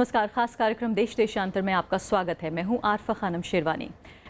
नमस्कार। खास कार्यक्रम देश देशांतर में आपका स्वागत है। मैं हूं आरफा खानम शेरवानी।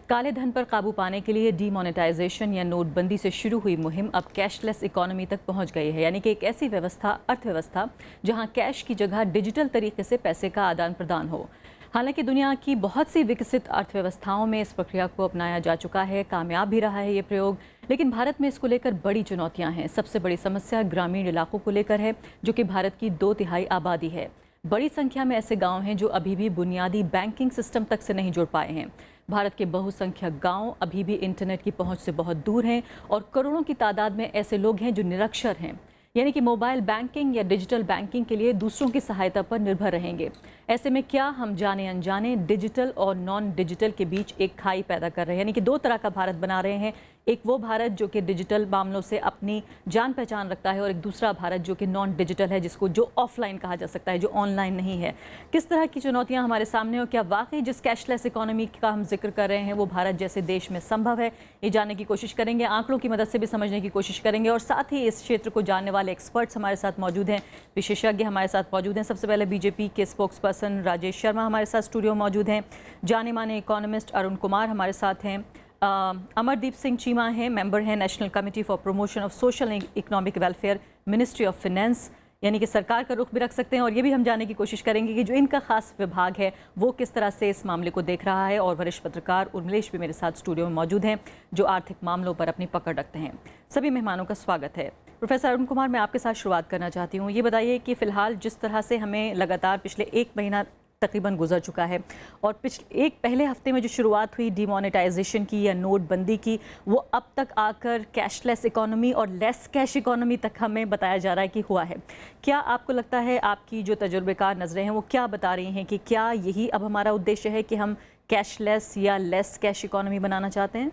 काले धन पर काबू पाने के लिए डीमोनेटाइजेशन या नोटबंदी से शुरू हुई मुहिम अब कैशलेस इकोनॉमी तक पहुंच गई है, यानी कि एक ऐसी अर्थव्यवस्था जहां कैश की जगह डिजिटल तरीके से पैसे का आदान प्रदान हो। हालांकि दुनिया की बहुत सी विकसित अर्थव्यवस्थाओं में इस प्रक्रिया को अपनाया जा चुका है, कामयाब भी रहा है ये प्रयोग, लेकिन भारत में इसको लेकर बड़ी चुनौतियां हैं। सबसे बड़ी समस्या ग्रामीण इलाकों को लेकर है, जो कि भारत की 2/3 आबादी है। बड़ी संख्या में ऐसे गांव हैं जो अभी भी बुनियादी बैंकिंग सिस्टम तक से नहीं जुड़ पाए हैं। भारत के बहुसंख्यक गांव अभी भी इंटरनेट की पहुंच से बहुत दूर हैं और करोड़ों की तादाद में ऐसे लोग हैं जो निरक्षर हैं, यानी कि मोबाइल बैंकिंग या डिजिटल बैंकिंग के लिए दूसरों की सहायता पर निर्भर रहेंगे। ऐसे में क्या हम जाने अनजाने डिजिटल और नॉन डिजिटल के बीच एक खाई पैदा कर रहे हैं, यानी कि दो तरह का भारत बना रहे हैं। एक वो भारत जो कि डिजिटल मामलों से अपनी जान पहचान रखता है और एक दूसरा भारत जो कि नॉन डिजिटल है, जिसको जो ऑफलाइन कहा जा सकता है, जो ऑनलाइन नहीं है। किस तरह की चुनौतियां हमारे सामने हो, क्या वाकई जिस कैशलेस इकोनॉमी का हम जिक्र कर रहे हैं वो भारत जैसे देश में संभव है, ये जानने की कोशिश करेंगे। आंकड़ों की मदद से भी समझने की कोशिश करेंगे और साथ ही इस क्षेत्र को जानने वाले एक्सपर्ट्स हमारे साथ मौजूद हैं, विशेषज्ञ हमारे साथ मौजूद हैं। सबसे पहले बीजेपी के स्पोक्स पर्सन राजेश शर्मा हमारे साथ स्टूडियो मौजूद हैं। जाने माने इकोनॉमिस्ट अरुण कुमार हमारे साथ हैं। अमरदीप सिंह चीमा हैं, मेंबर हैं national committee for promotion of social and economic welfare, ministry of finance, यानी कि सरकार का रुख भी रख सकते हैं। और ये भी हम जानने की कोशिश करेंगे कि जो इनका खास विभाग है वो किस तरह से इस मामले को देख रहा है। और वरिष्ठ पत्रकार उर्मिलेश भी मेरे साथ स्टूडियो में मौजूद हैं, जो आर्थिक मामलों पर अपनी पकड़ रखते हैं। सभी मेहमानों का स्वागत है। प्रोफेसर अरुण कुमार, मैं आपके साथ शुरुआत करना चाहती हूँ। ये बताइए कि फ़िलहाल जिस तरह से हमें लगातार पिछले 1 महीना तकरीबन गुजर चुका है और पहले हफ्ते में जो शुरुआत हुई डीमोनेटाइजेशन की या नोटबंदी की, वो अब तक आकर कैशलेस इकोनॉमी और लेस कैश इकोनॉमी तक हमें बताया जा रहा है कि हुआ है। क्या आपको लगता है, आपकी जो तजुर्बेकार नज़रें हैं वो क्या बता रही हैं कि क्या यही अब हमारा उद्देश्य है कि हम कैशलेस या लेस कैश इकोनॉमी बनाना चाहते हैं?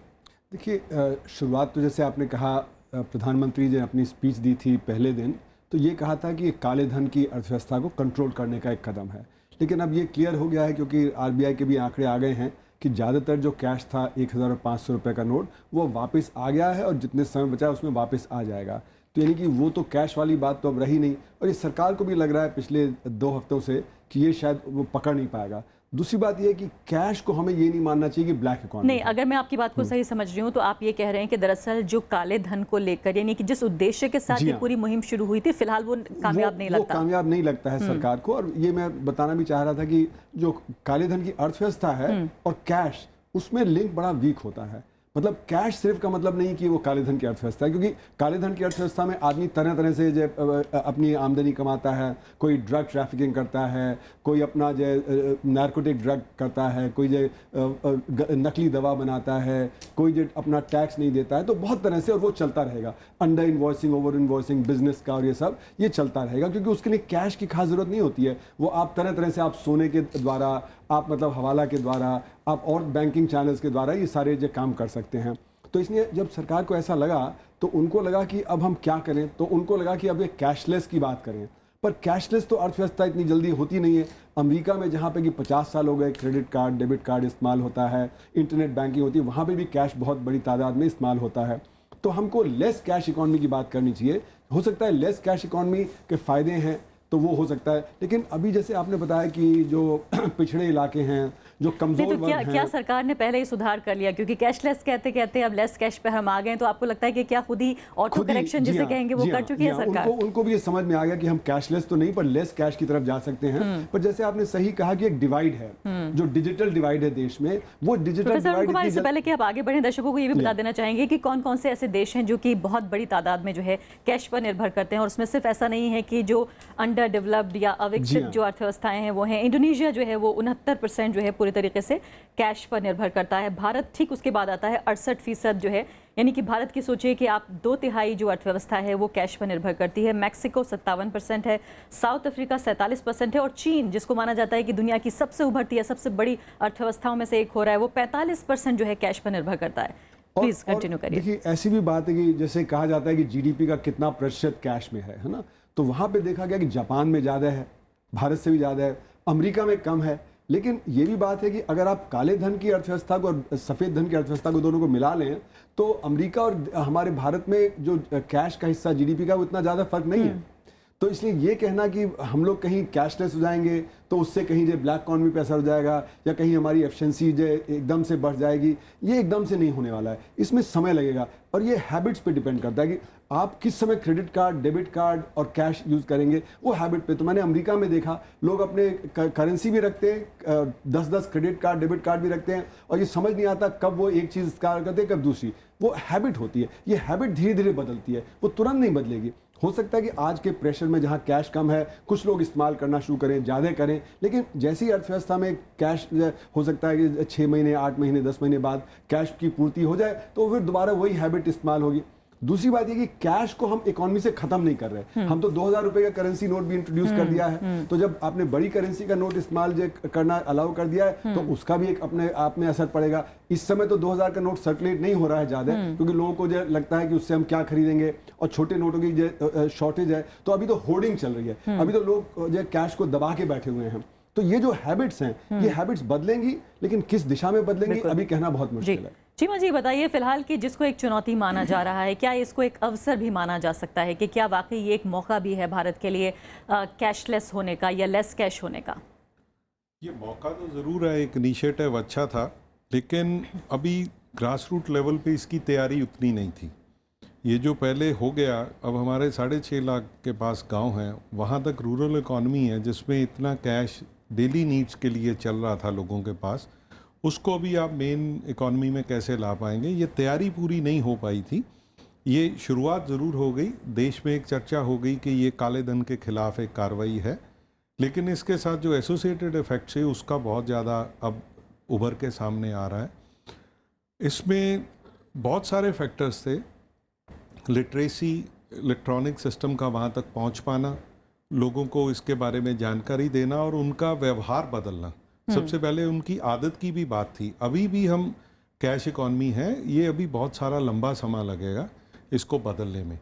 देखिए, शुरुआत तो जैसे आपने कहा, प्रधानमंत्री ने अपनी स्पीच दी थी पहले दिन, तो ये कहा था कि काले धन की अर्थव्यवस्था को कंट्रोल करने का एक कदम है। लेकिन अब ये क्लियर हो गया है, क्योंकि आरबीआई के भी आंकड़े आ गए हैं कि ज़्यादातर जो कैश था 1500 रुपये का नोट, वो वापस आ गया है और जितने समय बचा है उसमें वापस आ जाएगा। तो यानी कि वो तो कैश वाली बात तो अब रही नहीं। और ये सरकार को भी लग रहा है पिछले 2 हफ्तों से कि ये शायद वो पकड़ नहीं पाएगा। दूसरी बात यह है कि कैश को हमें ये नहीं मानना चाहिए कि ब्लैक इकोनॉमी नहीं। अगर मैं आपकी बात को सही समझ रही हूँ तो आप ये कह रहे हैं कि दरअसल जो काले धन को लेकर, यानी कि जिस उद्देश्य के साथ ये पूरी मुहिम शुरू हुई थी, फिलहाल वो कामयाब नहीं लगता। वो कामयाब नहीं लगता है सरकार को। और ये मैं बताना भी चाह रहा था कि जो काले धन की अर्थव्यवस्था है और कैश, उसमें लिंक बड़ा वीक होता है। मतलब कैश सिर्फ का मतलब नहीं कि वो काले धन की अर्थव्यवस्था है, क्योंकि काले धन की अर्थव्यवस्था में आदमी तरह तरह से जो अपनी आमदनी कमाता है। कोई ड्रग ट्रैफिकिंग करता है, कोई अपना जो नार्कोटिक ड्रग करता है, कोई जो नकली दवा बनाता है, कोई जो अपना टैक्स नहीं देता है। तो बहुत तरह से, और वो चलता रहेगा। Under invoicing, over invoicing, business का और ये सब ये चलता रहेगा, क्योंकि उसके लिए कैश की खास ज़रूरत नहीं होती है। वो आप तरह तरह से, आप सोने के द्वारा, आप मतलब हवाला के द्वारा, आप और बैंकिंग चैनल्स के द्वारा ये सारे जो काम कर सकते हैं। तो इसलिए जब सरकार को ऐसा लगा तो उनको लगा कि अब हम क्या करें, तो उनको लगा कि अब ये कैशलेस की बात करें। पर कैशलेस तो अर्थव्यवस्था इतनी जल्दी होती नहीं है। अमेरिका में जहाँ पे कि 50 साल हो गए क्रेडिट कार्ड, डेबिट कार्ड इस्तेमाल होता है, इंटरनेट बैंकिंग होती है, वहाँ पे भी कैश बहुत बड़ी तादाद में इस्तेमाल होता है। तो हमको लेस कैश इकॉनमी की बात करनी चाहिए। हो सकता है लेस कैश इकॉनमी के फ़ायदे हैं तो वो हो सकता है, लेकिन अभी जैसे आपने बताया कि जो पिछड़े इलाके हैं, जो कमजोर वर्ग हैं, क्या सरकार ने पहले ही सुधार कर लिया? क्योंकि कैशलेस कहते कहते अब लेस कैश पे हम आ गए, तो आपको लगता है कि क्या खुद ही ऑटो करेक्शन जिसे कहेंगे वो कर चुकी है सरकार? उनको भी ये समझ में आ गया कि हम कैशलेस तो नहीं पर लेस कैश की तरफ जा सकते हैं। पर जैसे आपने सही कहा कि एक डिवाइड है, जो डिजिटल डिवाइड है देश में, वो डिजिटल डिवाइड। इससे पहले कि आप आगे बढ़े, दर्शकों को ये भी बता देना चाहेंगे कि कौन कौन से ऐसे देश हैं जो कि बहुत बड़ी तादाद में जो है कैश पर निर्भर करते हैं, और उसमें सिर्फ ऐसा नहीं है कि जो अंडर डेवलप्ड या अविकसित जो अर्थव्यवस्थाएं हैं वो हैं। इंडोनेशिया जो है वो 69% जो है पूरी तरीके से कैश पर निर्भर करता है। भारत ठीक उसके बाद आता है 68% जो है, यानी कि भारत की सोचिए कि आप 2/3 जो अर्थव्यवस्था है वो कैश पर निर्भर करती है। मैक्सिको 57% है, साउथ अफ्रीका 47% है, और चीन जिसको माना जाता है कि दुनिया की सबसे उभरती है, सबसे बड़ी अर्थव्यवस्थाओं में से एक हो रहा है, वो 45% जो है कैश पर निर्भर करता है। प्लीज कंटिन्यू करिए। देखिए, ऐसी भी बात है कि जैसे कहा जाता है कि जीडीपी का कितना प्रतिशत कैश में है ना, तो वहाँ पे देखा गया कि जापान में ज़्यादा है, भारत से भी ज़्यादा है, अमेरिका में कम है। लेकिन ये भी बात है कि अगर आप काले धन की अर्थव्यवस्था को और सफ़ेद धन की अर्थव्यवस्था को दोनों को मिला लें तो अमेरिका और हमारे भारत में जो कैश का हिस्सा जीडीपी का वो इतना ज़्यादा फर्क नहीं है। तो इसलिए ये कहना कि हम लोग कहीं कैशलेस हो जाएंगे तो उससे कहीं जो ब्लैक इकॉनमी पे असर हो जाएगा या कहीं हमारी एफिशिएंसी जो एकदम से बढ़ जाएगी, ये एकदम से नहीं होने वाला है। इसमें समय लगेगा और ये हैबिट्स पे डिपेंड करता है कि आप किस समय क्रेडिट कार्ड, डेबिट कार्ड और कैश यूज करेंगे, वो हैबिट पे। तो मैंने अमेरिका में देखा, लोग अपने करेंसी भी रखते हैं, 10-10 क्रेडिट कार्ड, डेबिट कार्ड भी रखते हैं और ये समझ नहीं आता कब वो एक चीज इस्तेमाल करते हैं कब दूसरी। वो हैबिट होती है, ये हैबिट धीरे धीरे बदलती है, वो तुरंत नहीं बदलेगी। हो सकता है कि आज के प्रेशर में जहां कैश कम है, कुछ लोग इस्तेमाल करना शुरू करें, ज़्यादा करें, लेकिन जैसी अर्थव्यवस्था में कैश हो सकता है कि 6 महीने, 8 महीने, 10 महीने बाद कैश की पूर्ति हो जाए तो फिर दोबारा वही हैबिट इस्तेमाल होगी। दूसरी बात ये कि कैश को हम इकोनॉमी से खत्म नहीं कर रहे। हम तो 2000 रुपए का करेंसी नोट भी इंट्रोड्यूस कर दिया है। तो जब आपने बड़ी करेंसी का नोट इस्तेमाल करना अलाउ कर दिया है तो उसका भी एक अपने आप में असर पड़ेगा। इस समय तो 2000 का नोट सर्कुलेट नहीं हो रहा है ज्यादा, क्योंकि लोगों को जो लगता है कि उससे हम क्या खरीदेंगे और छोटे नोटों की शॉर्टेज है, तो अभी तो होर्डिंग चल रही है। अभी तो लोग जो कैश को दबा के बैठे हुए हैं। तो ये जो हैबिट्स हैं, ये हैबिट्स बदलेंगी, लेकिन किस दिशा में बदलेंगी अभी कहना बहुत मुश्किल है। चीमा जी बताइए, फिलहाल कि जिसको एक चुनौती माना जा रहा है, क्या इसको एक अवसर भी माना जा सकता है कि क्या वाकई ये एक मौका भी है भारत के लिए कैशलेस होने का या लेस कैश होने का? ये मौका तो ज़रूर है, एक इनिशिएटिव अच्छा था, लेकिन अभी ग्रास रूट लेवल पे इसकी तैयारी उतनी नहीं थी। ये जो पहले हो गया, अब हमारे 6.5 लाख के पास गांव हैं, वहाँ तक रूरल इकॉनमी है जिसमें इतना कैश डेली नीड्स के लिए चल रहा था लोगों के पास, उसको अभी आप मेन इकॉनमी में कैसे ला पाएंगे, ये तैयारी पूरी नहीं हो पाई थी। ये शुरुआत ज़रूर हो गई, देश में एक चर्चा हो गई कि ये काले धन के खिलाफ एक कार्रवाई है, लेकिन इसके साथ जो एसोसिएटेड इफेक्ट्स है उसका बहुत ज़्यादा अब उभर के सामने आ रहा है। इसमें बहुत सारे फैक्टर्स थे, लिटरेसी, इलेक्ट्रॉनिक सिस्टम का वहाँ तक पहुँच पाना, लोगों को इसके बारे में जानकारी देना और उनका व्यवहार बदलना। सबसे पहले उनकी आदत की भी बात थी। अभी भी हम कैश इकॉनमी है, ये अभी बहुत सारा लंबा समय लगेगा इसको बदलने में,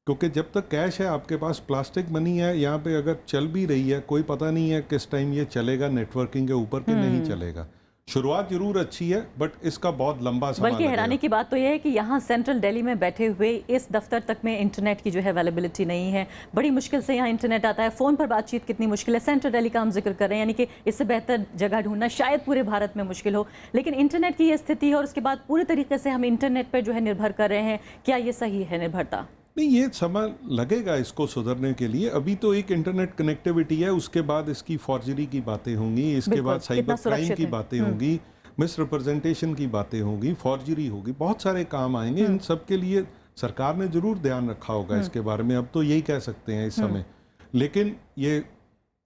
क्योंकि जब तक कैश है आपके पास, प्लास्टिक मनी है यहाँ पे अगर चल भी रही है, कोई पता नहीं है किस टाइम ये चलेगा नेटवर्किंग के ऊपर कि नहीं चलेगा। शुरुआत जरूर अच्छी है, बट इसका बहुत लंबा समय बल्कि हैरानी की बात तो यह है कि यहाँ सेंट्रल दिल्ली में बैठे हुए इस दफ्तर तक में इंटरनेट की जो है अवेलेबिलिटी नहीं है। बड़ी मुश्किल से यहाँ इंटरनेट आता है। फ़ोन पर बातचीत कितनी मुश्किल है। सेंट्रल दिल्ली का हम जिक्र कर रहे हैं, यानी कि इससे बेहतर जगह ढूंढना शायद पूरे भारत में मुश्किल हो। लेकिन इंटरनेट की ये स्थिति है और उसके बाद पूरे तरीके से हम इंटरनेट पर जो है निर्भर कर रहे हैं। क्या ये सही है निर्भरता? नहीं, ये समय लगेगा इसको सुधरने के लिए। अभी तो एक इंटरनेट कनेक्टिविटी है, उसके बाद इसकी फॉर्जरी की बातें होंगी, इसके बाद साइबर क्राइम की बातें होंगी, मिस रिप्रेजेंटेशन की बातें होंगी, फॉर्जरी होगी, बहुत सारे काम आएंगे। इन सब के लिए सरकार ने जरूर ध्यान रखा होगा इसके बारे में, अब तो यही कह सकते हैं इस समय। लेकिन ये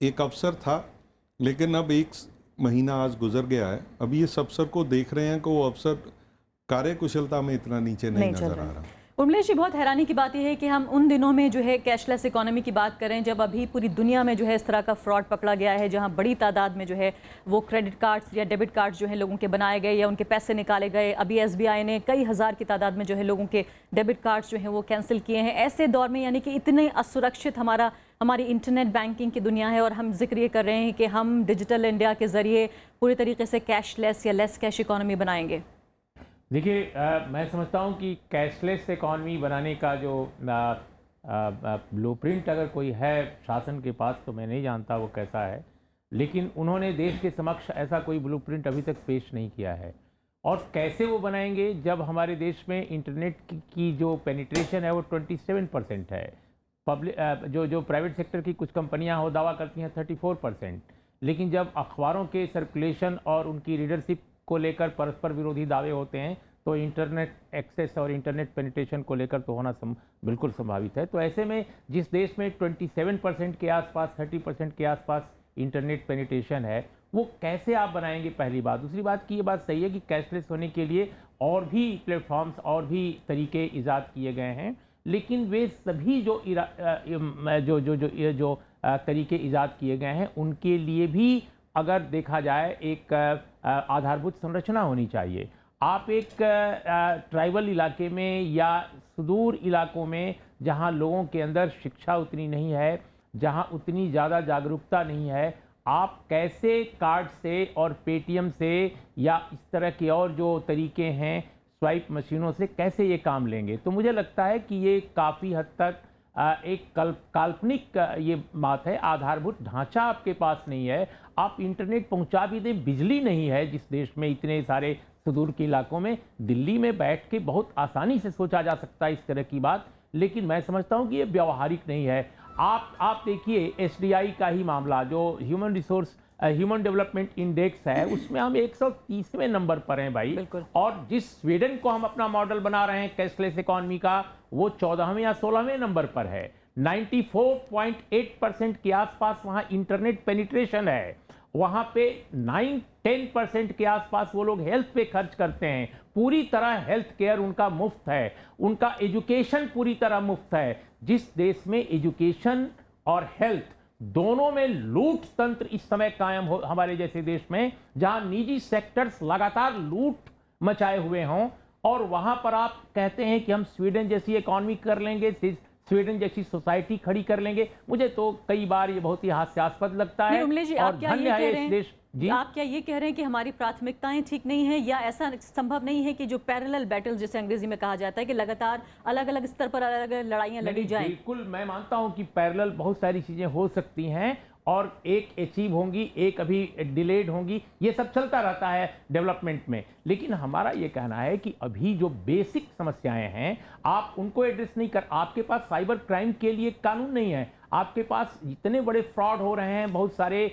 एक अवसर था, लेकिन अब 1 महीना आज गुजर गया है, अभी इस अवसर को देख रहे हैं कि वो अवसर कार्यकुशलता में इतना नीचे नहीं नजर आ रहा। उर्मिला जी, बहुत हैरानी की बात यह है कि हम उन दिनों में जो है कैशलेस इकोनॉमी की बात करें जब अभी पूरी दुनिया में जो है इस तरह का फ्रॉड पकड़ा गया है, जहां बड़ी तादाद में जो है वो क्रेडिट कार्ड्स या डेबिट कार्ड्स जो है लोगों के बनाए गए या उनके पैसे निकाले गए। अभी SBI ने कई हज़ार की तादाद में जो है लोगों के डेबिट कार्ड्स जो हैं वो कैंसिल किए हैं। ऐसे दौर में यानी कि इतने असुरक्षित हमारी इंटरनेट बैंकिंग की दुनिया है और हम जिक्र ये कर रहे हैं कि हम डिजिटल इंडिया के ज़रिए पूरी तरीके से कैशलेस या लेस कैश इकोनॉमी बनाएंगे। देखिए, मैं समझता हूँ कि कैशलेस इकॉनमी बनाने का जो ब्लूप्रिंट अगर कोई है शासन के पास, तो मैं नहीं जानता वो कैसा है, लेकिन उन्होंने देश के समक्ष ऐसा कोई ब्लूप्रिंट अभी तक पेश नहीं किया है। और कैसे वो बनाएंगे जब हमारे देश में इंटरनेट की जो पेनिट्रेशन है वो 27% है। पब्लिक जो प्राइवेट सेक्टर की कुछ कंपनियां वो दावा करती हैं 34%, लेकिन जब अखबारों के सर्कुलेशन और उनकी रीडरशिप को लेकर परस्पर विरोधी दावे होते हैं, तो इंटरनेट एक्सेस और इंटरनेट पेनिट्रेशन को लेकर तो होना बिल्कुल संभावित है। तो ऐसे में जिस देश में 27% के आसपास, 30% के आसपास इंटरनेट पेनिट्रेशन है, वो कैसे आप बनाएंगे, पहली बात। दूसरी बात की ये बात सही है कि कैशलेस होने के लिए और भी प्लेटफॉर्म्स और भी तरीके ईजाद किए गए हैं, लेकिन वे सभी जो तरीके ईजाद किए गए हैं उनके लिए भी अगर देखा जाए एक आधारभूत संरचना होनी चाहिए। आप एक ट्राइबल इलाके में या सुदूर इलाकों में जहां लोगों के अंदर शिक्षा उतनी नहीं है, जहां उतनी ज़्यादा जागरूकता नहीं है, आप कैसे कार्ड से और पेटीएम से या इस तरह के और जो तरीके हैं स्वाइप मशीनों से कैसे ये काम लेंगे। तो मुझे लगता है कि ये काफ़ी हद तक एक काल्पनिक ये बात है, आधारभूत ढांचा आपके पास नहीं है, आप इंटरनेट पहुंचा भी दें, बिजली नहीं है जिस देश में इतने सारे सुदूर के इलाकों में, दिल्ली में बैठ के बहुत आसानी से सोचा जा सकता है इस तरह की बात, लेकिन मैं समझता हूं कि ये व्यावहारिक नहीं है। आप देखिए एसडीआई का ही मामला, जो ह्यूमन डेवलपमेंट इंडेक्स है, उसमें हम 130वें नंबर पर हैं भाई, और जिस स्वीडन को हम अपना मॉडल बना रहे हैं कैशलेस इकोनॉमी का, वो 14वें या 16वें नंबर पर है। 94.8% के आसपास वहां इंटरनेट पेनिट्रेशन है, वहां पे 9-10% के आसपास वो लोग हेल्थ पे खर्च करते हैं, पूरी तरह हेल्थ केयर उनका मुफ्त है, उनका एजुकेशन पूरी तरह मुफ्त है। जिस देश में एजुकेशन और हेल्थ दोनों में लूट तंत्र इस समय कायम हो, हमारे जैसे देश में जहां निजी सेक्टर्स लगातार लूट मचाए हुए हों, और वहां पर आप कहते हैं कि हम स्वीडन जैसी इकोनॉमी कर लेंगे, स्वीडन जैसी सोसाइटी खड़ी कर लेंगे, मुझे तो कई बार ये बहुत ही हास्यास्पद लगता है। और धन्य है इस देश। जी, आप क्या ये कह रहे हैं कि हमारी प्राथमिकताएं ठीक नहीं है, या ऐसा संभव नहीं है कि जो पैरेलल बैटल जिसे अंग्रेजी में कहा जाता है कि लगातार अलग अलग स्तर पर अलग अलग लड़ाइयां लड़ी जाएं? बिल्कुल, मैं मानता हूं कि पैरेलल बहुत सारी चीजें हो सकती हैं, और एक अचीव होंगी, एक अभी डिलेड होंगी, ये सब चलता रहता है डेवलपमेंट में। लेकिन हमारा ये कहना है कि अभी जो बेसिक समस्याएं हैं आप उनको एड्रेस नहीं कर, आपके पास साइबर क्राइम के लिए कानून नहीं है, आपके पास इतने बड़े फ्रॉड हो रहे हैं, बहुत सारे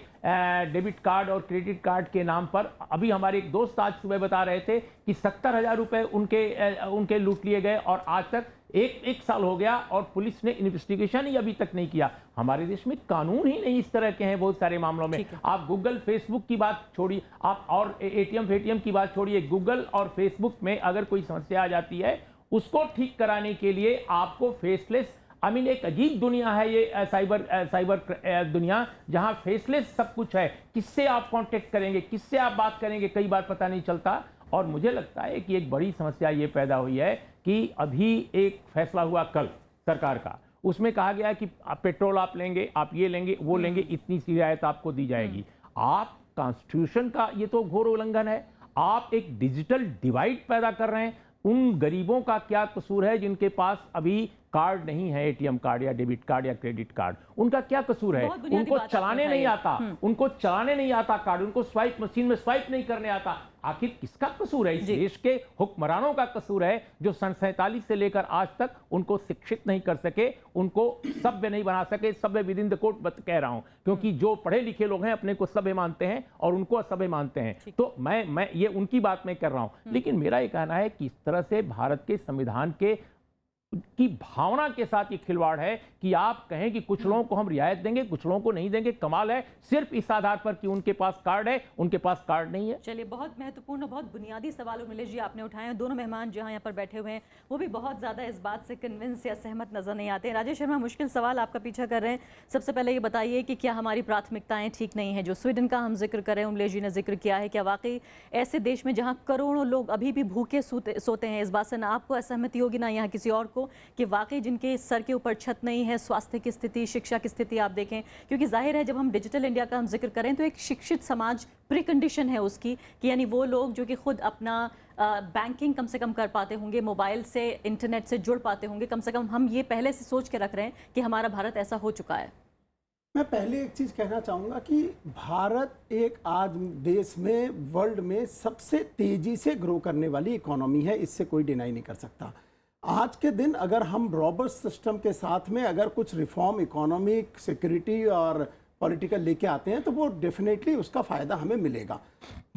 डेबिट कार्ड और क्रेडिट कार्ड के नाम पर। अभी हमारे एक दोस्त आज सुबह बता रहे थे कि 70,000 रुपए उनके लूट लिए गए, और आज तक एक साल हो गया और पुलिस ने इन्वेस्टिगेशन ही अभी तक नहीं किया। हमारे देश में कानून ही नहीं इस तरह के हैं बहुत सारे मामलों में। आप गूगल फेसबुक की बात छोड़िए, आप और एटीएम की बात छोड़िए, गूगल और फेसबुक में अगर कोई समस्या आ जाती है, उसको ठीक कराने के लिए आपको फेसलेस, एक अजीब दुनिया है ये साइबर दुनिया, जहां फेसलेस सब कुछ है। किससे आप कांटेक्ट करेंगे, किससे आप बात करेंगे, कई बार पता नहीं चलता। और मुझे लगता है कि एक बड़ी समस्या ये पैदा हुई है कि अभी एक फैसला हुआ कल सरकार का, उसमें कहा गया कि आप पेट्रोल आप लेंगे, आप ये लेंगे, वो लेंगे, इतनी सी रियायत आपको दी जाएगी। आप कॉन्स्टिट्यूशन का ये तो घोर उल्लंघन है। आप एक डिजिटल डिवाइड पैदा कर रहे हैं। उन गरीबों का क्या कसूर है जिनके पास अभी कार्ड नहीं है, एटीएम कार्ड या डेबिट कार्ड या क्रेडिट कार्ड, उनका क्या कसूर है? उनको चलाने नहीं आता, उनको चलाने नहीं आता कार्ड, उनको स्वाइप मशीन में स्वाइप नहीं करने आता। आखिर किसका कसूर है? इस देश के हुक्मरानों का कसूर है जो सन 47 से लेकर आज तक उनको शिक्षित नहीं कर सके, उनको सभ्य नहीं बना सके। सभ्य विद इन द कोर्ट कह रहा हूं, क्योंकि जो पढ़े लिखे लोग हैं अपने को सभ्य मानते हैं और उनको असभ्य मानते हैं, तो मैं ये उनकी बात में कर रहा हूं। लेकिन मेरा ये कहना है कि इस तरह से भारत के संविधान की भावना के साथ ये खिलवाड़ है कि आप कहें कि कुछ लोगों को हम रियायत देंगे, कुछ लोगों को नहीं देंगे। कमाल है, सिर्फ इस आधार पर कि उनके पास कार्ड है, उनके पास कार्ड नहीं है। चलिए, बहुत महत्वपूर्ण, बहुत बुनियादी सवाल उमेश जी आपने उठाए हैं। दोनों मेहमान जहां यहाँ पर बैठे हुए हैं वो भी बहुत ज़्यादा इस बात से कन्विंस या सहमत नजर नहीं आते। राजेश शर्मा, मुश्किल सवाल आपका पीछा कर रहे हैं। सबसे पहले ये बताइए कि क्या हमारी प्राथमिकताएं ठीक नहीं है? जो स्वीडन का हम जिक्र कर रहे हैं, उमेश जी ने जिक्र किया है, क्या वाकई ऐसे देश में जहाँ करोड़ों लोग अभी भी भूखे सोते हैं, इस बात से ना आपको असहमति होगी ना यहाँ किसी और को, कि वाकई जिनके सर के ऊपर छत नहीं है, स्वास्थ्य की स्थिति, शिक्षा की स्थिति आप देखें, क्योंकि जाहिर है जब हम डिजिटल इंडिया का हम जिक्र करें तो एक शिक्षित समाज प्री कंडीशन है उसकी, कि यानी वो लोग जो कि खुद अपना बैंकिंग कम से कम कर पाते होंगे, मोबाइल से इंटरनेट से जुड़ पाते होंगे, कम से कम हम ये पहले से सोच के रख रहे हैं कि हमारा भारत ऐसा हो चुका है। मैं पहले एक चीज़ कहना चाहूँगा कि भारत एक आज देश में, वर्ल्ड में सबसे तेज़ी से ग्रो करने वाली इकोनॉमी है, इससे कोई डिनाई नहीं कर सकता। आज के दिन अगर हम रॉबस्ट सिस्टम के साथ में अगर कुछ रिफॉर्म, इकोनॉमिक, सिक्योरिटी और पॉलिटिकल लेके आते हैं तो वो डेफिनेटली उसका फ़ायदा हमें मिलेगा।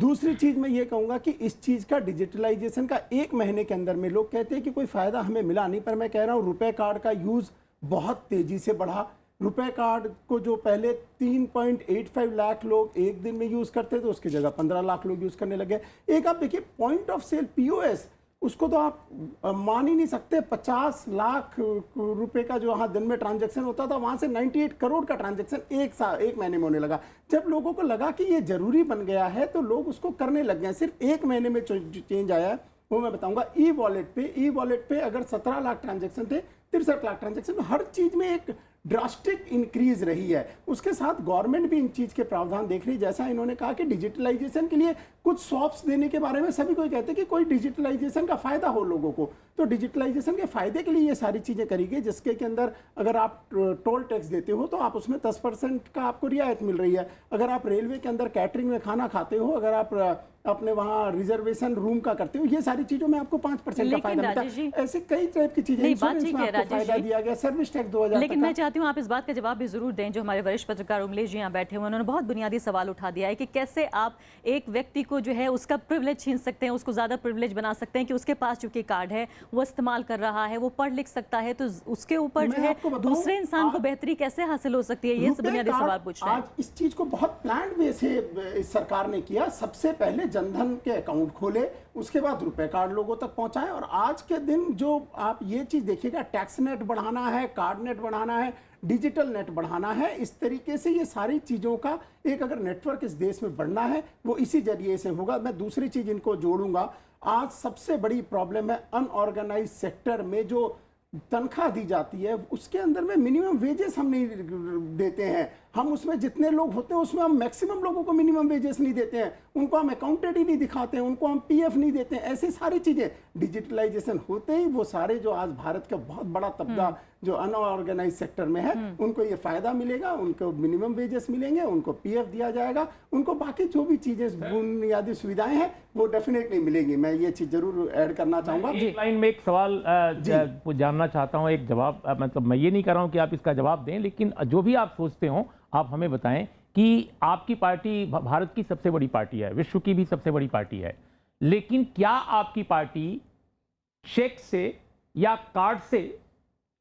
दूसरी चीज़ मैं ये कहूँगा कि इस चीज़ का, डिजिटलाइजेशन का 1 महीने के अंदर में लोग कहते हैं कि कोई फ़ायदा हमें मिला नहीं, पर मैं कह रहा हूँ रुपए कार्ड का यूज़ बहुत तेज़ी से बढ़ा। रुपए कार्ड को जो पहले 3.85 लाख लोग एक दिन में यूज़ करते थे, उसकी जगह 15 लाख लोग यूज़ करने लगे। एक आप देखिए पॉइंट ऑफ सेल POS, उसको तो आप मान ही नहीं सकते। 50 लाख रुपए का जो वहाँ दिन में ट्रांजैक्शन होता था, वहाँ से 98 करोड़ का ट्रांजैक्शन एक महीने में होने लगा। जब लोगों को लगा कि ये जरूरी बन गया है तो लोग उसको करने लग गए। सिर्फ 1 महीने में चेंज आया है वो मैं बताऊंगा। ई वॉलेट पे अगर 17 लाख ट्रांजैक्शन थे, 63 लाख ट्रांजैक्शन, हर चीज में एक ड्रास्टिक इंक्रीज रही है। उसके साथ गवर्नमेंट भी इन चीज के प्रावधान देख रही है। जैसा इन्होंने कहा कि डिजिटलाइजेशन के लिए कुछ शॉप्स देने के बारे में सभी कोई कहते हैं कि कोई डिजिटलाइजेशन का फायदा हो लोगों को, तो डिजिटलाइजेशन के फायदे के लिए ये सारी चीजें करी गई, जिसके के अंदर अगर आप टोल टैक्स देते हो तो आप उसमें 10% का आपको रियायत मिल रही है। अगर आप रेलवे के अंदर कैटरिंग में खाना खाते हो, अगर आप अपने वहाँ रिजर्वेशन रूम का करते हो, ये सारी चीजों में आपको 5% का फायदा मिलता है। ऐसे कई टाइप की चीजें, इंश्योरेंस में आपको फायदा दिया गया, सर्विस टैक्स 2000। लेकिन मैं चाहती हूँ आप इस बात का जवाब भी जरूर दें। जो हमारे वरिष्ठ पत्रकार उमलेश जी यहाँ बैठे हुए, उन्होंने बहुत बुनियादी सवाल उठा दिया है कि कैसे आप एक व्यक्ति को जो है उसका प्रिविलेज छीन सकते हैं, उसको ज्यादा प्रिविलेज बना सकते हैं कि उसके पास चूंकि कार्ड है, वो इस्तेमाल कर रहा है, वो पढ़ लिख सकता है, तो उसके ऊपर जो है दूसरे इंसान को बेहतरी कैसे हासिल हो सकती है, ये बुनियादी सवाल पूछ रहे हैं। आज इस चीज को बहुत प्लान वे से इस सरकार ने किया। सबसे पहले जनधन के अकाउंट खोले, उसके बाद रुपए कार्ड लोगों तक पहुंचाए, और आज के दिन जो आप ये चीज देखिएगा, टैक्स नेट बढ़ाना है, कार्ड नेट बढ़ाना है, डिजिटल नेट बढ़ाना है, इस तरीके से ये सारी चीजों का एक अगर नेटवर्क इस देश में बढ़ना है वो इसी जरिए से होगा। मैं दूसरी चीज इनको जोड़ूंगा, आज सबसे बड़ी प्रॉब्लम है अनऑर्गेनाइज सेक्टर में जो तनख्वाह दी जाती है उसके अंदर में मिनिमम वेजेस हम नहीं देते हैं। हम उसमें जितने लोग होते हैं उसमें हम मैक्सिमम लोगों को मिनिमम वेजेस नहीं देते हैं, उनको हम अकाउंटेड ही नहीं दिखाते हैं, उनको हम पीएफ नहीं देते हैं। ऐसी सारी चीजें डिजिटलाइजेशन होते ही वो सारे जो आज भारत का बहुत बड़ा तबका जो अनऑर्गेनाइज सेक्टर में है उनको ये फायदा मिलेगा, उनको मिनिमम वेजेस मिलेंगे, उनको पीएफ दिया जाएगा, उनको बाकी जो भी चीजें बुनियादी सुविधाएं हैं वो डेफिनेटली मिलेंगी। मैं ये चीज जरूर ऐड करना चाहूंगा। एक लाइन में एक सवाल जानना चाहता हूं, एक जवाब, मतलब मैं ये नहीं कर रहा हूं कि आप इसका जवाब दें, लेकिन जो भी आप सोचते हो आप हमें बताएं कि आपकी पार्टी भारत की सबसे बड़ी पार्टी है, विश्व की भी सबसे बड़ी पार्टी है, लेकिन क्या आपकी पार्टी चेक से या कार्ड से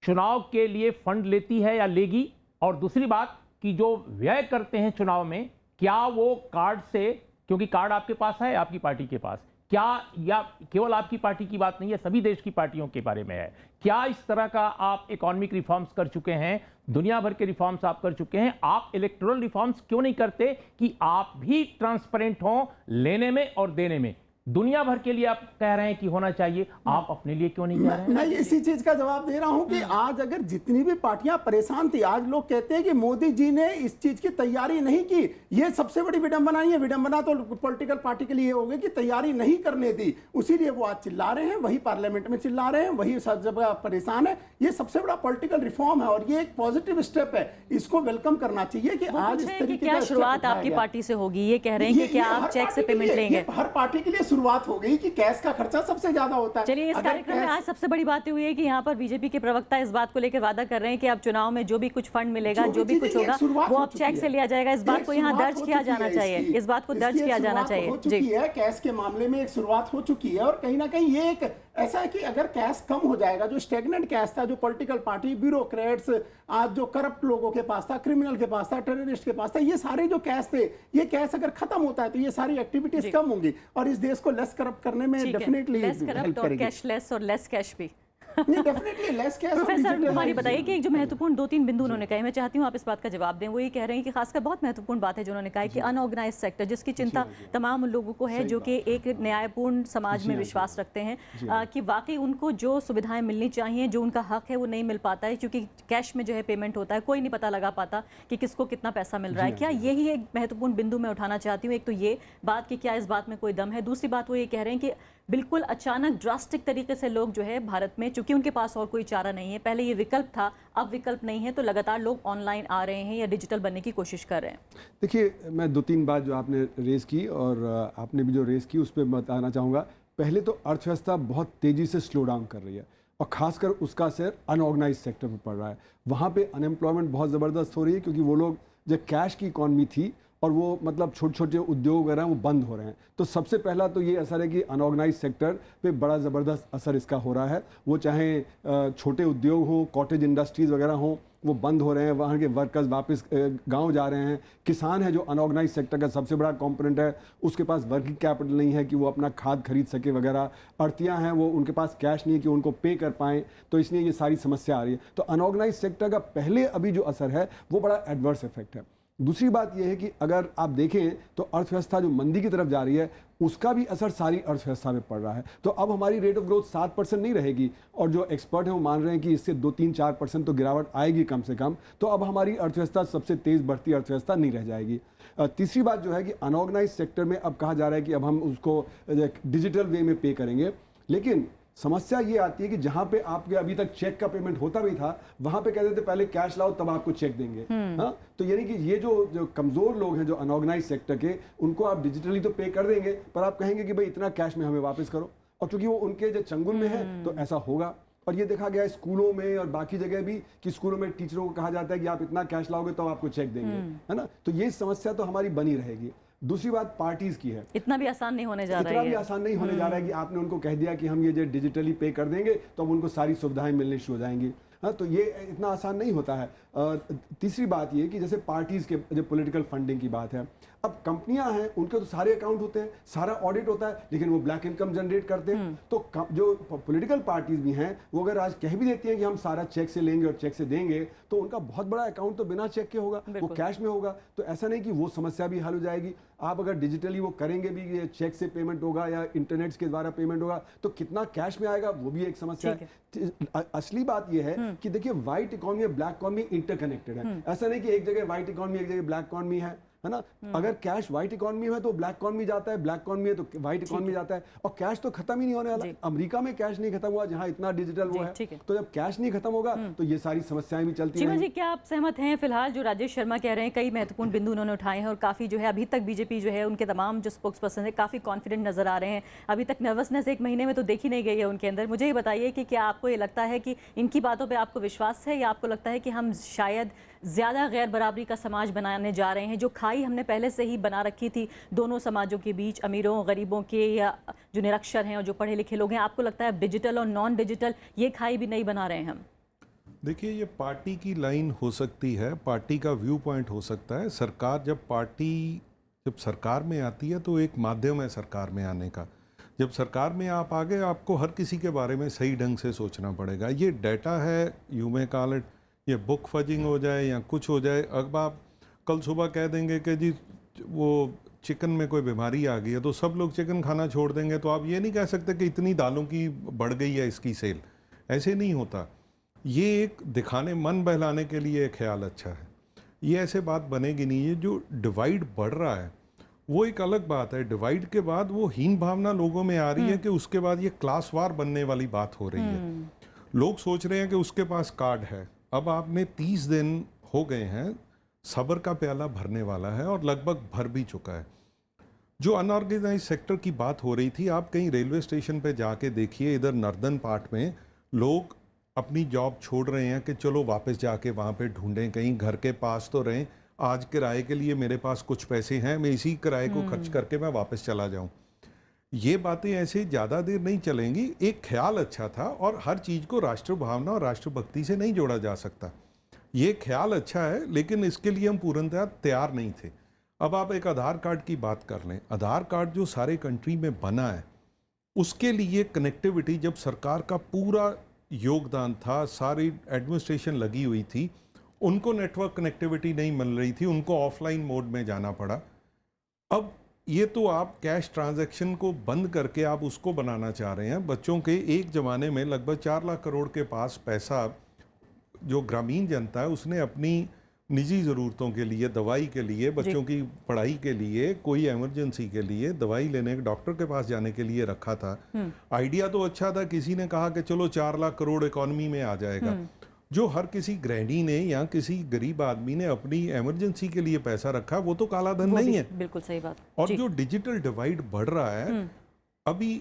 चुनाव के लिए फंड लेती है या लेगी? और दूसरी बात कि जो व्यय करते हैं चुनाव में, क्या वो कार्ड से, क्योंकि कार्ड आपके पास है, आपकी पार्टी के पास, क्या, या केवल आपकी पार्टी की बात नहीं है, सभी देश की पार्टियों के बारे में है, क्या इस तरह का आप इकोनॉमिक रिफॉर्म्स कर चुके हैं, दुनिया भर के रिफॉर्म्स आप कर चुके हैं, आप इलेक्टोरल रिफॉर्म्स क्यों नहीं करते कि आप भी ट्रांसपेरेंट हों लेने में और देने में? दुनिया भर के लिए आप कह रहे हैं कि होना चाहिए, आप अपने लिए क्यों नहीं कह रहे हैं? मैं इसी चीज का जवाब दे रहा हूं कि आज अगर जितनी भी पार्टियां परेशान थी, आज लोग कहते हैं कि मोदी जी ने इस चीज की तैयारी नहीं की, ये सबसे बड़ी विडंबना है। विडंबना तो पॉलिटिकल पार्टी के लिए होगी कि तैयारी नहीं करने दी, उसीलिए वो आज चिल्ला रहे हैं, वही पार्लियामेंट में चिल्ला रहे हैं, वही सब जगह परेशान है। ये सबसे बड़ा पॉलिटिकल रिफॉर्म है और ये एक पॉजिटिव स्टेप है, इसको वेलकम करना चाहिए कि आज इस तरीके क्या शुरुआत आपकी पार्टी से होगी? ये कह रहे हैं कि क्या आप चेक से पेमेंट लेंगे? हर पार्टी के लिए शुरुआत हो गई कि कैश का खर्चा सबसे ज्यादा होता है। चलिए, इस कार्यक्रम में आज सबसे बड़ी बात हुई है कि यहाँ पर बीजेपी के प्रवक्ता इस बात को लेकर वादा कर रहे हैं कि अब चुनाव में जो भी कुछ फंड मिलेगा, जो भी कुछ होगा, वो अब चेक से लिया जाएगा। इस बात को यहाँ दर्ज किया जाना चाहिए, इस बात को दर्ज किया जाना चाहिए। जी, कैश के मामले में एक शुरुआत हो चुकी है और कहीं ना कहीं ये एक ऐसा है कि अगर कैश कम हो जाएगा, जो स्टेगनेंट कैश था, जो पॉलिटिकल पार्टी, ब्यूरोक्रेट्स, आज जो करप्ट लोगों के पास था, क्रिमिनल के पास था, टेररिस्ट के पास था, ये सारे जो कैश थे, ये कैश अगर खत्म होता है तो ये सारी एक्टिविटीज कम होंगी और इस देश को लेस करप्ट करने में डेफिनेटली लेस करप्ट और कैशलेस और लेस कैश भी। Definitely less cash. प्रोफेसर कुमारी बताइए कि एक जो महत्वपूर्ण 2-3 बिंदु उन्होंने कहे, मैं चाहती हूँ आप इस बात का जवाब दें। वो ये कह रहे हैं कि खासकर बहुत महत्वपूर्ण बात है जो उन्होंने कहा है कि अनऑर्गेनाइज सेक्टर, जिसकी चिंता तमाम लोगों को है, जो कि एक न्यायपूर्ण समाज में विश्वास रखते हैं कि वाकई उनको जो सुविधाएं मिलनी चाहिए, जो उनका हक है, वो नहीं मिल पाता है, क्योंकि कैश में जो है पेमेंट होता है, कोई नहीं पता लगा पाता कि किसको कितना पैसा मिल रहा है। क्या यही एक महत्वपूर्ण बिंदु मैं उठाना चाहती हूँ? एक तो ये बात कि क्या इस बात में कोई दम है, दूसरी बात वो ये कह रहे हैं कि बिल्कुल अचानक ड्रास्टिक तरीके से लोग जो है भारत में, चूंकि उनके पास और कोई चारा नहीं है, पहले ये विकल्प था, अब विकल्प नहीं है, तो लगातार लोग ऑनलाइन आ रहे हैं या डिजिटल बनने की कोशिश कर रहे हैं। देखिए, मैं 2-3 बात जो आपने रेस की और आपने भी जो रेस की उस पर बताना चाहूँगा। पहले तो अर्थव्यवस्था बहुत तेज़ी से स्लो डाउन कर रही है और ख़ासकर उसका असर अनऑर्गेनाइज सेक्टर पर पड़ रहा है। वहाँ पे अनएम्प्लॉयमेंट बहुत ज़बरदस्त हो रही है क्योंकि वो लोग, जब कैश की इकॉनमी थी और वो मतलब छोटे छोटे उद्योग वगैरह वो बंद हो रहे हैं, तो सबसे पहला तो ये असर है कि अनऑर्गेनाइज सेक्टर पे बड़ा ज़बरदस्त असर इसका हो रहा है। वो चाहे छोटे उद्योग हो, कॉटेज इंडस्ट्रीज़ वगैरह हो, वो बंद हो रहे हैं, वहाँ के वर्कर्स वापस गांव जा रहे हैं। किसान है जो अनऑर्गेनाइज सेक्टर का सबसे बड़ा कंपोनेंट है, उसके पास वर्किंग कैपिटल नहीं है कि वो अपना खाद खरीद सके वगैरह। आढ़तियाँ हैं, वो उनके पास कैश नहीं है कि उनको पे कर पाएँ, तो इसलिए ये सारी समस्या आ रही है। तो अनऑर्गेनाइज सेक्टर का पहले अभी जो असर है वो बड़ा एडवर्स इफेक्ट है। दूसरी बात यह है कि अगर आप देखें तो अर्थव्यवस्था जो मंदी की तरफ जा रही है उसका भी असर सारी अर्थव्यवस्था में पड़ रहा है। तो अब हमारी रेट ऑफ ग्रोथ 7% नहीं रहेगी, और जो एक्सपर्ट हैं वो मान रहे हैं कि इससे 2-3-4% तो गिरावट आएगी कम से कम। तो अब हमारी अर्थव्यवस्था सबसे तेज बढ़ती अर्थव्यवस्था नहीं रह जाएगी। तीसरी बात जो है कि अनऑर्गेनाइज सेक्टर में अब कहा जा रहा है कि अब हम उसको डिजिटल वे में पे करेंगे, लेकिन समस्या ये आती है कि जहां पे आपके अभी तक चेक का पेमेंट होता भी था, वहां पे कहते थे पहले कैश लाओ तब आपको चेक देंगे। हाँ, तो यानी कि ये जो कमजोर लोग हैं, जो अनऑर्गेनाइज सेक्टर के, उनको आप डिजिटली तो पे कर देंगे, पर आप कहेंगे कि भाई इतना कैश में हमें वापस करो, और क्योंकि वो उनके जो चंगुल में है तो ऐसा होगा। और ये देखा गया है स्कूलों में और बाकी जगह भी कि स्कूलों में टीचरों को कहा जाता है कि आप इतना कैश लाओगे तो आपको चेक देंगे, है ना। तो ये समस्या तो हमारी बनी रहेगी। दूसरी बात पार्टीज की है, इतना भी आसान नहीं होने जा रहा है। इतना भी आसान नहीं होने जा रहा है कि आपने उनको कह दिया कि हम ये जो डिजिटली पे कर देंगे तो अब उनको सारी सुविधाएं मिलनी शुरू हो जाएंगी। हाँ, तो ये इतना आसान नहीं होता है। तीसरी बात ये कि जैसे पार्टीज के जो पॉलिटिकल फंडिंग की बात है, अब कंपनियां हैं उनके तो सारे अकाउंट होते हैं, सारा ऑडिट होता है, लेकिन वो ब्लैक इनकम जनरेट करते हैं। तो जो पॉलिटिकल पार्टीज भी हैं वो अगर आज कह भी देती हैं कि हम सारा चेक से लेंगे और चेक से देंगे, तो उनका बहुत बड़ा अकाउंट तो बिना चेक के होगा, वो कैश में होगा। तो ऐसा नहीं कि वो समस्या भी हल हो जाएगी। आप अगर डिजिटली वो करेंगे भी, ये चेक से पेमेंट होगा या इंटरनेट के द्वारा पेमेंट होगा, तो कितना कैश में आएगा वो भी एक समस्या है। असली बात यह है कि देखिए व्हाइट इकोनॉमी और ब्लैक इकोनॉमी इंटरकनेक्टेड है। ऐसा नहीं कि एक जगह व्हाइट इकोनॉमी एक जगह ब्लैक इकोनॉमी है ना। अगर कैश व्हाइट इकोनॉमी में तो ब्लैक इकोनॉमी जाता है, ब्लैक इकोनॉमी है तो व्हाइट इकोनॉमी जाता है, और कैश तो खत्म ही नहीं होने वाला। अमेरिका में कैश नहीं खत्म हुआ जहां इतना डिजिटल वो है, तो जब कैश नहीं खत्म होगा तो ये सारी समस्याएं भी चलती हैं। हैं। जी, क्या आप सहमत हैं? फिलहाल जो राजेश शर्मा कह रहे हैं, कई महत्वपूर्ण बिंदु उन्होंने उठाए हैं, और काफी जो है अभी तक बीजेपी जो है उनके तमाम जो स्पोक्स पर्सन है काफी कॉन्फिडेंट नजर आ रहे हैं। अभी तक नर्वसनेस एक महीने में तो देखी नहीं गई है उनके अंदर। मुझे ये बताइए कि क्या आपको ये लगता है कि इनकी बातों पर आपको विश्वास है, या आपको लगता है कि हम शायद ज़्यादा गैर बराबरी का समाज बनाने जा रहे हैं? जो खाई हमने पहले से ही बना रखी थी दोनों समाजों के बीच, अमीरों गरीबों के, या जो निरक्षर हैं और जो पढ़े लिखे लोग हैं, आपको लगता है अब डिजिटल और नॉन डिजिटल ये खाई भी नहीं बना रहे हैं हम? देखिए, ये पार्टी की लाइन हो सकती है, पार्टी का व्यू पॉइंट हो सकता है। सरकार जब सरकार में आती है तो एक माध्यम है सरकार में आने का। जब सरकार में आप आ गए, आपको हर किसी के बारे में सही ढंग से सोचना पड़ेगा। ये डाटा है, यू मे कॉल इट, ये बुक फजिंग हो जाए या कुछ हो जाए। अब आप कल सुबह कह देंगे कि जी वो चिकन में कोई बीमारी आ गई है तो सब लोग चिकन खाना छोड़ देंगे, तो आप ये नहीं कह सकते कि इतनी दालों की बढ़ गई है इसकी सेल। ऐसे नहीं होता। ये एक दिखाने, मन बहलाने के लिए एक ख्याल अच्छा है, ये ऐसे बात बनेगी नहीं। ये जो डिवाइड बढ़ रहा है वो एक अलग बात है। डिवाइड के बाद वो हीन भावना लोगों में आ रही है कि उसके बाद ये क्लास वार बनने वाली बात हो रही है। लोग सोच रहे हैं कि उसके पास कार्ड है। अब आपने 30 दिन हो गए हैं, सब्र का प्याला भरने वाला है और लगभग भर भी चुका है। जो अनऑर्गेनाइज सेक्टर की बात हो रही थी, आप कहीं रेलवे स्टेशन पे जाके देखिए, इधर नॉर्दर्न पार्ट में लोग अपनी जॉब छोड़ रहे हैं कि चलो वापस जाके वहाँ पे ढूंढें, कहीं घर के पास तो रहें, आज किराए के लिए मेरे पास कुछ पैसे हैं, मैं इसी किराए को खर्च करके मैं वापस चला जाऊँ। ये बातें ऐसे ज़्यादा देर नहीं चलेंगी। एक ख्याल अच्छा था, और हर चीज़ को राष्ट्र भावना और राष्ट्रभक्ति से नहीं जोड़ा जा सकता। ये ख्याल अच्छा है, लेकिन इसके लिए हम पूर्णतः तैयार नहीं थे। अब आप एक आधार कार्ड की बात कर लें। आधार कार्ड जो सारे कंट्री में बना है, उसके लिए कनेक्टिविटी, जब सरकार का पूरा योगदान था, सारी एडमिनिस्ट्रेशन लगी हुई थी, उनको नेटवर्क कनेक्टिविटी नहीं मिल रही थी, उनको ऑफलाइन मोड में जाना पड़ा। अब ये तो आप कैश ट्रांजैक्शन को बंद करके आप उसको बनाना चाह रहे हैं। बच्चों के एक ज़माने में लगभग 4 लाख करोड़ के पास पैसा जो ग्रामीण जनता है उसने अपनी निजी ज़रूरतों के लिए, दवाई के लिए, बच्चों की पढ़ाई के लिए, कोई इमरजेंसी के लिए, दवाई लेने, डॉक्टर के पास जाने के लिए रखा था। आइडिया तो अच्छा था, किसी ने कहा कि चलो 4 लाख करोड़ इकोनॉमी में आ जाएगा। जो हर किसी गृहिणी ने या किसी गरीब आदमी ने अपनी इमरजेंसी के लिए पैसा रखा, वो तो काला धन नहीं है। बिल्कुल सही बात। और जो डिजिटल डिवाइड बढ़ रहा है, अभी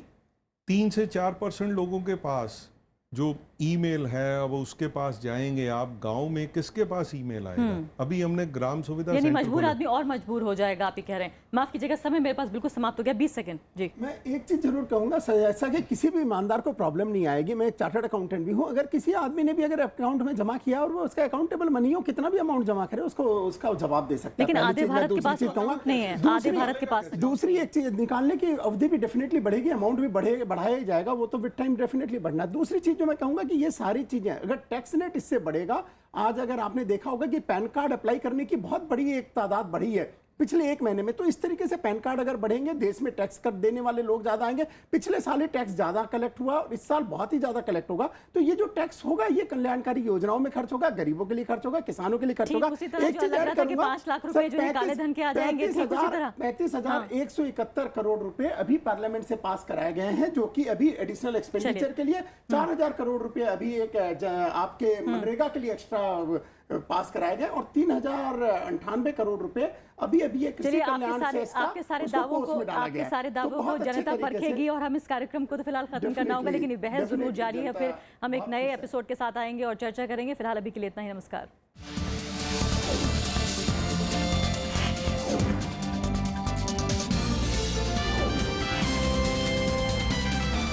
3 से 4% लोगों के पास जो ईमेल है, अब उसके पास जाएंगे आप, गांव में किसके पास ईमेल आएगा? अभी हमने ग्राम सुविधा यानी सेंटर मजबूर आदमी और मजबूर हो जाएगा, आप ही कह रहे हैं। माफ कीजिएगा, समय मेरे पास बिल्कुल समाप्त हो गया, 20 सेकंड जी। मैं एक चीज जरूर कहूंगा, ऐसा कि किसी भी ईमानदार को प्रॉब्लम नहीं आएगी। मैं एक चार्टर्ड अकाउंटेंट भी हूं। अगर किसी आदमी ने भी अगर अकाउंट में जमा किया और वो उसका अकाउंटेबल मनी हो, कितना भी अमाउंट जमा करे, उसको उसका जवाब दे सकता है। लेकिन आधे भारत के पास अकाउंट नहीं है, आधे भारत के पास। दूसरी एक चीज, निकालने की अवधि भी डेफिनेटली बढ़ेगी, अमाउंट भी बढ़ाया जाएगा, वो तो विद टाइम डेफिनेटली बढ़ना। दूसरी चीज जो इसलिए मैं कहूंगा कि ये सारी चीजें, अगर टैक्स नेट इससे बढ़ेगा, आज अगर आपने देखा होगा कि पैन कार्ड अप्लाई करने की बहुत बड़ी एक तादाद बढ़ी है पिछले 1 महीने में, तो इस तरीके से पैन कार्ड अगर बढ़ेंगे, देश में टैक्स कर देने वाले लोग ज्यादा आएंगे। पिछले साल ही टैक्स ज्यादा कलेक्ट हुआ और इस साल बहुत ही ज्यादा कलेक्ट होगा, तो ये जो टैक्स होगा ये कल्याणकारी योजनाओं में खर्च होगा, गरीबों के लिए खर्च होगा, किसानों के लिए खर्च ठीक, होगा। उसी तरह जो लग रहा था कि 5 लाख रुपए जो है काले धन के आ जाएंगे, ठीक उसी तरह 35,171 करोड़ रुपए अभी पार्लियामेंट से पास कराए गए हैं, जो कि अभी एडिशनल एक्सपेंडिचर के लिए 4,000 करोड़ रुपए अभी एक आपके मनरेगा के लिए एक्स्ट्रा पास कराए गए, और 3,098 करोड़ रुपए अभी एक कृषि कल्याण सेस का आपके सारे दावों को जनता परखेगी और हम इस कार्यक्रम को तो फिलहाल खत्म करना होगा, लेकिन ये बहस जरूर जारी है। फिर हम एक नए एपिसोड के साथ आएंगे और चर्चा करेंगे। फिलहाल अभी के लिए इतना ही, नमस्कार।